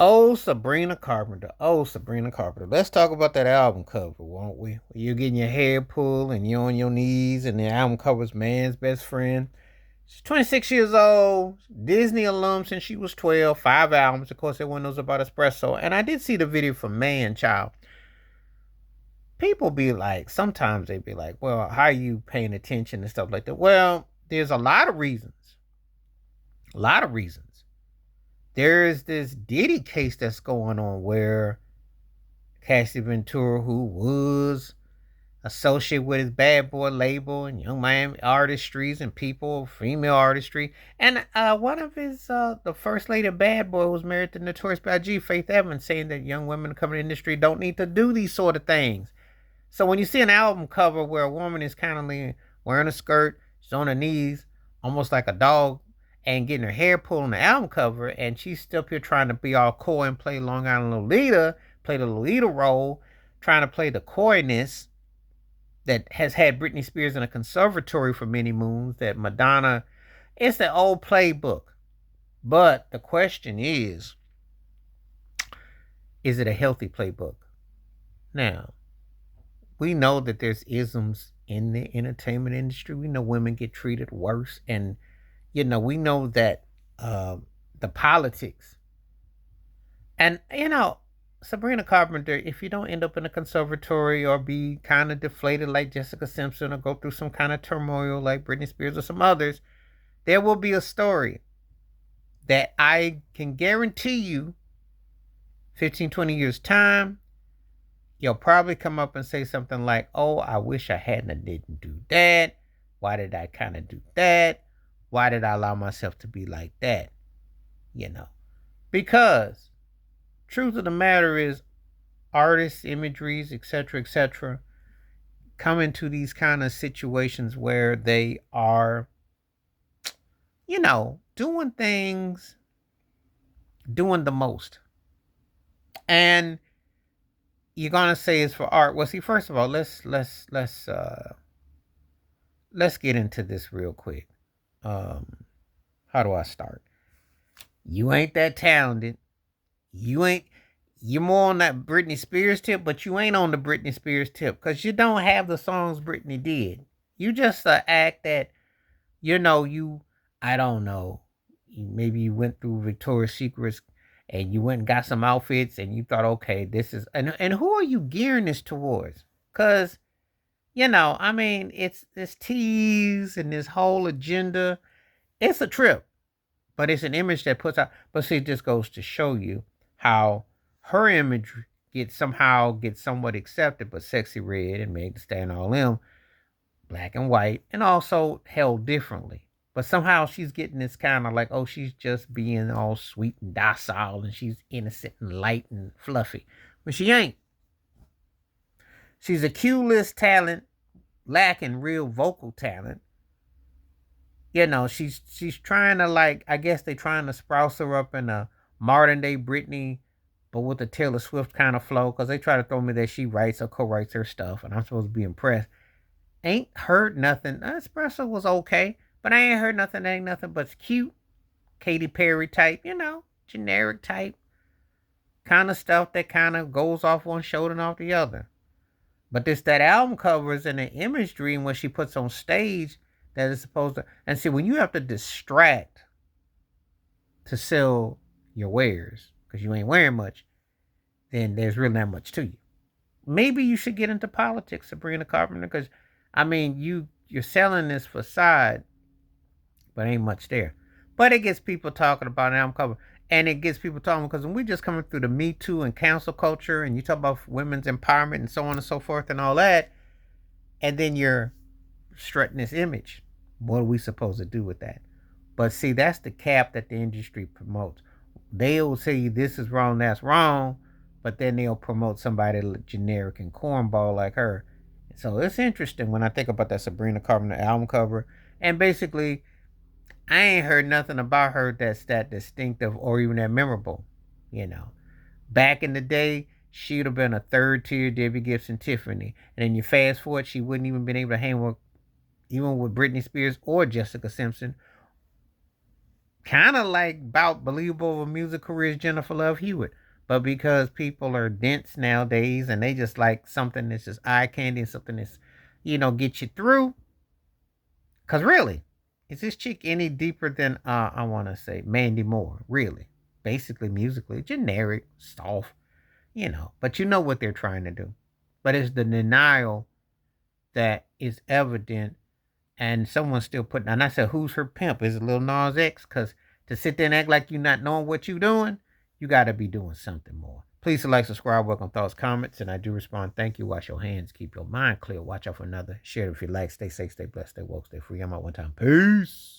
Oh, Sabrina Carpenter. Oh, Sabrina Carpenter. Let's talk about that album cover, won't we? Where you're getting your hair pulled and you're on your knees, and the album cover's man's best friend. She's 26 years old, Disney alum since she was 12, 5 albums. Of course, everyone knows about Espresso. And I did see the video for Man Child. People be like, sometimes they be like, well, how are you paying attention and stuff like that? Well, there's a lot of reasons. A lot of reasons. There's this Diddy case that's going on where Cassie Ventura, who was associated with his Bad Boy label and Young Miami artistries and people, female artistry, and one of his, the first lady of Bad Boy was married to Notorious B.I.G. Faith Evans, saying that young women coming in the industry don't need to do these sort of things. So when you see an album cover where a woman is kind of wearing a skirt, she's on her knees, almost like a dog, and getting her hair pulled on the album cover, and she's still up here trying to be all coy and play Long Island Lolita, play the Lolita role, trying to play the coyness that has had Britney Spears in a conservatory for many moons, that Madonna, it's the old playbook. But the question is it a healthy playbook? Now, we know that there's isms in the entertainment industry. We know women get treated worse. And, we know that the politics. And, Sabrina Carpenter, if you don't end up in a conservatory or be kind of deflated like Jessica Simpson or go through some kind of turmoil like Britney Spears or some others, there will be a story that I can guarantee you 15, 20 years time, you'll probably come up and say something like, oh, I wish I hadn't didn't do that. Why did I kind of do that? Why did I allow myself to be like that? Because truth of the matter is artists, imageries, etc., come into these kind of situations where they are, doing things, doing the most. And you're gonna say it's for art. Well, see, first of all, let's get into this real quick. How do I start? You ain't that talented. You ain't. You're more on that Britney Spears tip, but you ain't on the Britney Spears tip because you don't have the songs Britney did. You just act that, I don't know. Maybe you went through Victoria's Secrets and you went and got some outfits and you thought, okay, this is, and who are you gearing this towards? Because, it's this tease and this whole agenda. It's a trip, but it's an image that puts out, but see, it just goes to show you how her image gets somewhat accepted, but Sexy Red and Meg Thee Stallion, all them, black and white, and also held differently. But somehow she's getting this kind of like, oh, she's just being all sweet and docile and she's innocent and light and fluffy. But she ain't. She's a Q-list talent, lacking real vocal talent. She's trying to I guess they trying to sprouse her up in a modern day Britney, but with a Taylor Swift kind of flow, because they try to throw me that she writes or co-writes her stuff, and I'm supposed to be impressed. Ain't heard nothing. Espresso was okay, but I ain't heard nothing. Ain't nothing but cute, Katy Perry type, generic type kind of stuff that kind of goes off one shoulder and off the other. But this that album covers and the imagery and what she puts on stage that is supposed to, and see, when you have to distract to sell your wares because you ain't wearing much, then there's really not much to you. Maybe you should get into politics, Sabrina Carpenter, because you're selling this facade, but ain't much there. But it gets people talking about an album cover, and it gets people talking because when we just coming through the Me Too and cancel culture, and you talk about women's empowerment and so on and so forth and all that, and then you're strutting this image. What are we supposed to do with that? But see, that's the cap that the industry promotes. They'll say you this is wrong, that's wrong, but then they'll promote somebody generic and cornball like her. So it's interesting when I think about that Sabrina Carpenter album cover. And basically, I ain't heard nothing about her that's that distinctive or even that memorable. Back in the day, she'd have been a third tier Debbie Gibson Tiffany. And then you fast forward, she wouldn't even been able to hang with even with Britney Spears or Jessica Simpson, kind of like about believable of a music career as Jennifer Love Hewitt. But because people are dense nowadays and they just like something that's just eye candy and something that's, get you through. Cause really, is this chick any deeper than I wanna say Mandy Moore? Really. Basically musically, generic, soft, but you know what they're trying to do. But it's the denial that is evident and someone's still putting, and I said, who's her pimp? Is it Lil Nas X? Because to sit there and act like you're not knowing what you're doing, you got to be doing something more. Please like, subscribe, welcome thoughts, comments, and I do respond. Thank you. Wash your hands. Keep your mind clear. Watch out for another. Share it if you like. Stay safe, stay blessed, stay woke, stay free. I'm out one time. Peace.